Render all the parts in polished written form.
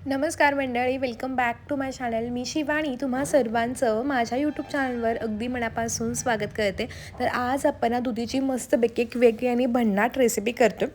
नमस्कार मंडळी, welcome back to my channel. मी शिवानी तुम्हा सर्वांचं माझ्या यूट्यूब चॅनलवर अगदी मनापासून स्वागत करते. तर आज आपण दुधीची मस्तपैकी एक वेगळी आणि भन्नाट रेसिपी करतो.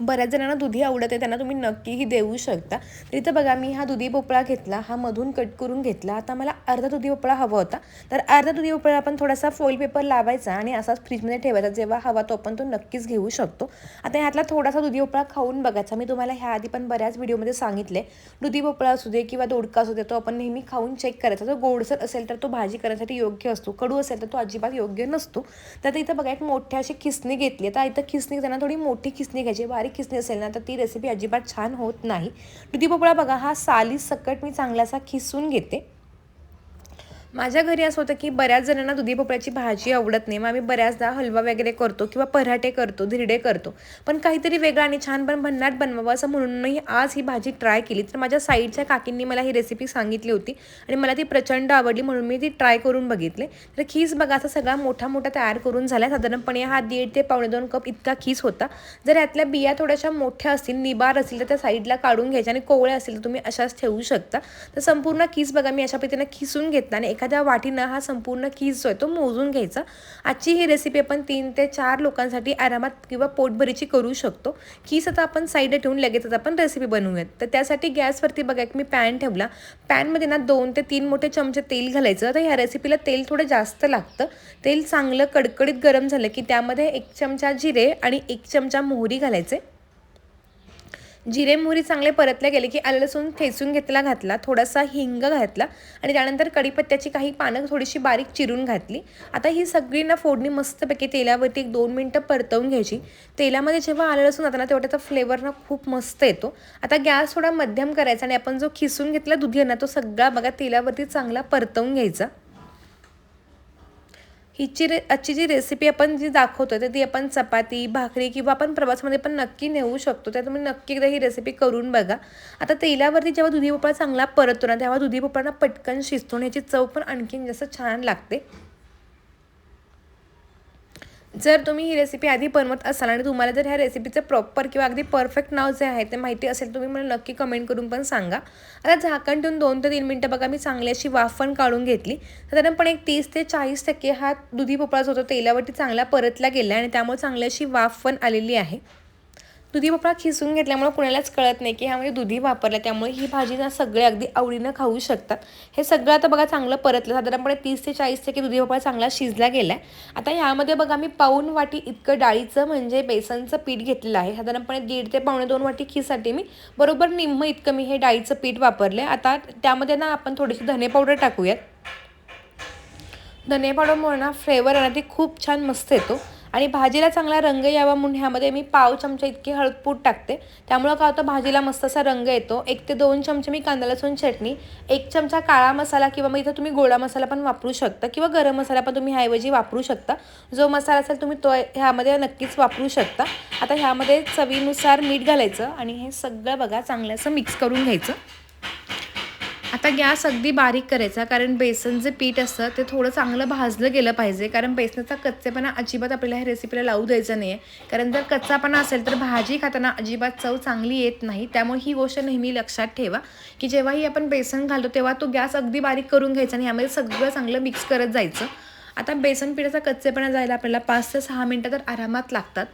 बऱ्याच जणांना दुधी आवडत आहे, त्यांना तुम्ही नक्कीही देऊ शकता. तर इथं बघा, मी हा दुधी भोपळा घेतला, हा मधून कट करून घेतला. आता मला अर्धा दुधी भोपळा हवा होता, तर अर्धा दुधी भोपळा आपण थोडासा फॉईल पेपर लावायचा आणि असाच फ्रीजमध्ये ठेवायचा. जेव्हा हवा तो आपण तो नक्कीच घेऊ शकतो. आता ह्यातला थोडासा दुधी भोपळा खाऊन बघायचा. मी तुम्हाला ह्याआधी पण बऱ्याच व्हिडिओमध्ये सांगितले, दुधी भोपळा असू दे किंवा दोडका असू दे, तो आपण नेहमी खाऊन चेक करायचा. जो गोडसर असेल तर तो भाजी करण्यासाठी योग्य असतो, कडू असेल तर तो अजिबात योग्य नसतो. तर इथं बघा, एक मोठी अशी खिसणी घेतली. आता इथं खिसणी त्यांना थोडी मोठी खिसणी घ्यायची. बारीक खिसणी असेल ना तर ती रेसिपी अजिबात छान होत नाही. दुधी भोपळा बघा, हा साली सकट मी चांगलासा खिसून घेते. माझ्या घरी असं होतं की बऱ्याच जणांना दुधी भोपळ्याची भाजी आवडत नाही. मग आम्ही बऱ्याचदा हलवा वगैरे करतो किंवा पराठे करतो, धिरडे करतो. पण काहीतरी वेगळं आणि छान पण भन्नाट बनवावं असं म्हणून मी आज ही भाजी ट्राय केली. तर माझ्या साईडच्या काकींनी मला ही रेसिपी सांगितली होती आणि मला ती प्रचंड आवडली, म्हणून मी ती ट्राय करून बघितले. तर खीस बघा, असा सगळा मोठा मोठा तयार करून झाला. साधारणपणे हा 1.5 ते पावणे 2 कप इतका खीस होता. जर यातल्या बिया थोड्याशा मोठ्या असतील, निबार असतील, तर त्या साईडला काढून घ्यायच्या आणि कोवळ्या असतील तर तुम्ही अशाच ठेवू शकता. तर संपूर्ण खीस बघा मी अशा पद्धतीने खिसून घेतला आणि एखाद्या वाटीनं हा संपूर्ण खीस जो आहे तो मोजून घ्यायचा. आजची ही रेसिपी आपण 3 ते 4 लोकांसाठी आरामात किंवा पोटभरीची करू शकतो. खीस आता आपण साईडला ठेवून लगेचच आपण रेसिपी बनवूयात. तर त्यासाठी गॅसवरती बघा एक मी पॅन ठेवला. पॅनमध्ये ना 2 ते 3 मोठे चमचे तेल घालायचं. तर ह्या रेसिपीला तेल थोडं जास्त लागतं. तेल चांगलं कडकडीत गरम झालं की त्यामध्ये 1 चमचा जिरे आणि 1 चमचा मोहरी घालायचे. जिरे मोहरी चांगले परतले गेले की आलं लसूण ठेचून घेतला घातला, थोडासा हिंग घातला आणि त्यानंतर कढीपत्त्याची काही पानं थोडीशी बारीक चिरून घातली. आता ही सगळी ना फोडणी मस्तपैकी तेलावरती 1-2 मिनटं परतवून घ्यायची. तेलामध्ये जेव्हा आलं लसूण जातं ना तेव्हा त्याचा फ्लेवर ना खूप मस्त येतो. आता गॅस थोडा मध्यम करायचा आणि आपण जो खिसून घेतला दुधी ना तो सगळा बघा तेलावरती चांगला परतवून घ्यायचा. आजची जी रेसिपी आपण जी दाखवतो तर ती आपण चपाती, भाकरी किंवा आपण प्रवासमध्ये पण नक्की नेऊ शकतो. तर तुम्ही नक्की एकदा ही रेसिपी करून बघा. आता तेलावरती जेव्हा दुधी भोपळा चांगला परततो ना तेव्हा दुधी भोपळा पटकन शिजतो आणि याची चव पण आणखीन जास्त छान लागते. जर तुम्ही ही रेसिपी आधी बनवत असाल आणि तुम्हाला जर ह्या रेसिपीचं प्रॉपर किंवा अगदी परफेक्ट नाव जे आहे ते माहिती असेल, तुम्ही मला नक्की कमेंट करून पण सांगा. आता झाकण ठेवून 2 ते 3 मिनटं बघा मी चांगली अशी वाफण काढून घेतली. साधारणपणे एक 30 ते 40% हा दुधी भोपळा जो होता तेलावरती चांगला परतला गेला आणि त्यामुळे चांगली अशी वाफण आलेली आहे. दुधी भोपळा खिसून घेतल्यामुळे कुणालाच कळत नाही की ह्यामध्ये दुधी वापरलं, त्यामुळे ही भाजी ना सगळे अगदी आवडीनं खाऊ शकतात. हे सगळं आता बघा चांगलं परतलं. साधारणपणे 30 ते 40% दुधी भोपळा चांगला शिजला गेला आहे. आता ह्यामध्ये बघा मी पाऊण वाटी इतकं डाळीचं म्हणजे बेसनचं पीठ घेतलेलं आहे. साधारणपणे 1.5 ते पावणे 2 वाटी खीसाठी मी बरोबर निम्म इतकं मी हे डाळीचं पीठ वापरले. आता त्यामध्ये ना आपण थोडीशी धने पावडर टाकूयात. धने पावडरमुळे ना फ्लेवर आहे ना ती खूप छान मस्त येतो आणि भाजीला चांगला रंग यावा म्हणून ह्यामध्ये मी पाव चमचा इतकी हळद पूड टाकते. त्यामुळं काय होतं, भाजीला मस्त असा रंग येतो. 1 ते 2 चमचे मी कांदा लसूण चटणी, 1 चमचा काळा मसाला किंवा मग इथं तुम्ही गोडा मसाला पण वापरू शकता किंवा गरम मसाला पण तुम्ही ह्याऐवजी वापरू शकता. जो मसाला असेल तुम्ही तो ह्यामध्ये नक्कीच वापरू शकता. आता ह्यामध्ये चवीनुसार मीठ घालायचं आणि हे सगळं बघा चांगलं असं मिक्स करून घ्यायचं. आता गॅस अगदी बारीक करायचा, कारण बेसन जे पीठ असतं ते थोडं चांगलं भाजलं गेलं पाहिजे. कारण बेसनाचा कच्चेपणा अजिबात आपल्याला ह्या रेसिपीला लावू द्यायचा नाही आहे. कारण जर कच्चापणा असेल तर भाजी खाताना अजिबात चव चांगली येत नाही. त्यामुळे ही गोष्ट नेहमी लक्षात ठेवा की जेव्हाही आपण बेसन घालतो तेव्हा तो गॅस अगदी बारीक करून घ्यायचा आणि ह्यामध्ये सगळं चांगलं मिक्स करत जायचं. आता बेसन पिठाचा कच्चेपणा जायला आपल्याला 5 ते 6 मिनटं तर आरामात लागतात.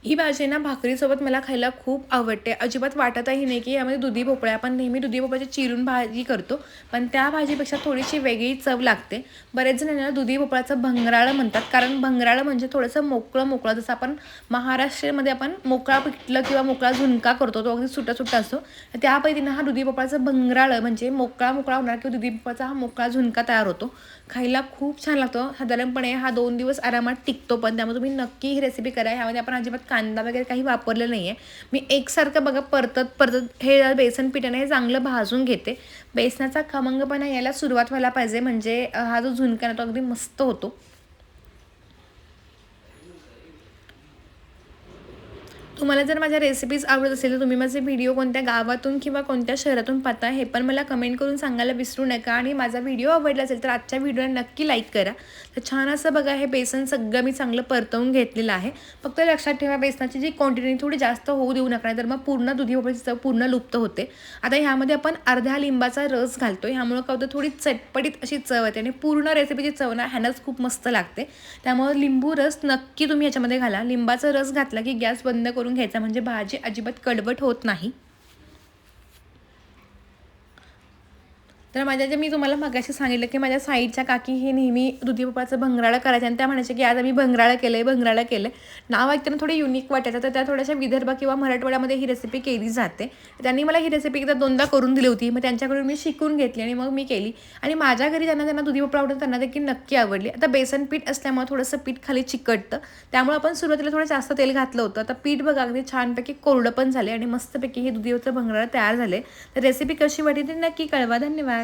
ही भाजी ना भाकरीसोबत मला खायला खूप आवडते. अजिबात वाटतही नाही की यामध्ये दुधी भोपळा, आपण नेहमी दुधी भोपळ्याची चिरून भाजी करतो, पण त्या भाजीपेक्षा थोडीशी वेगळी चव लागते. बरेच जण यांना दुधी भोपळ्याचं भंगराळं म्हणतात, कारण भंगराळं म्हणजे थोडंसं मोकळं मोकळं, जसं आपण महाराष्ट्रामध्ये आपण मोकळा पिठलं किंवा मोकळा झुणका करतो तो अगदी सुटा सुटा असतो. त्या पद्धतीनं हा दुधी भोपळ्याचं भंगराळं म्हणजे मोकळा मोकळा होणार किंवा दुधी भोपळ्याचा हा मोकळा झुणका तयार होतो. खायला खूप छान लागतो. साधारणपणे हा 2 दिवस आरामात टिकतो पण. त्यामुळे तुम्ही नक्की ही रेसिपी करा. ह्यामध्ये आपण अजिबात कांदा वगैरे काही वापरलं नाही आहे. मी एकसारखं बघा परतत परतत हे बेसन पिठाने हे चांगलं भाजून घेते. बेसनाचा खमंगपणा यायला सुरुवात व्हायला पाहिजे, म्हणजे हा जो झुणका ना तो अगदी मस्त होतो. तुम्हाला जर माझ्या रेसिपीज आवडत असेल तर तुम्ही माझे व्हिडिओ कोणत्या गावातून किंवा कोणत्या शहरातून पाहता हे पण मला कमेंट करून सांगायला विसरू नका. आणि माझा व्हिडिओ आवडला असेल तर आजच्या व्हिडिओला नक्की लाईक करा. तर छान असं बघा हे बेसन सगळं मी चांगलं परतवून घेतलेलं आहे. फक्त लक्षात ठेवा बेसनाची जी क्वांटिटी थोडी जास्त होऊ देऊ नका, तर मग पूर्ण दुधी भोपळ्याची चव पूर्ण लुप्त होते. आता ह्यामध्ये आपण अर्ध्या लिंबाचा रस घालतो. ह्यामुळं काय होतं, थोडी चटपटीत अशी चव येते आणि पूर्ण रेसिपीची चव ना ह्यानंच खूप मस्त लागते. त्यामुळे लिंबू रस नक्की तुम्ही ह्याच्यामध्ये घाला. लिंबाचा रस घातला की गॅस बंद करून घ्यायचा, म्हणजे भाजी अजिबात कडवट होत नाही. तर माझ्या जे मी तुम्हाला मगाशी सांगितलं की माझ्या साईडच्या काकी हे नेहमी दुधी भोपळ्याचं भंगराळं करायचं आणि त्या म्हणायचे की आज आम्ही भंगराळं केलं आहे, भंगराळं केलं आहे. नाव ऐकताना थोडे युनिक वाटायचं, तर त्या थोड्याशा विदर्भ किंवा मराठवाड्यामध्ये ही रेसिपी केली जाते. त्यांनी मला ही रेसिपी एकदा दोनदा करून दिली होती, मग त्यांच्याकडून मी शिकून घेतली आणि मग मी केली. आणि माझ्या घरी ज्यांना दुधी भोपळा आवडतं त्यांना देखील नक्की आवडली. आता बेसन पीठ असल्यामुळे थोडंसं पीठ खाली चिकटतं, त्यामुळे आपण सुरुवातीला थोडं जास्त तेल घातलं होतं. आता पीठ बघा अगदी छानपैकी कोरडं पण झाले आणि मस्तपैकी हे दुधीचं भंगराळं तयार झाले. तर रेसिपी कशी वाटली ते नक्की कळवा. धन्यवाद.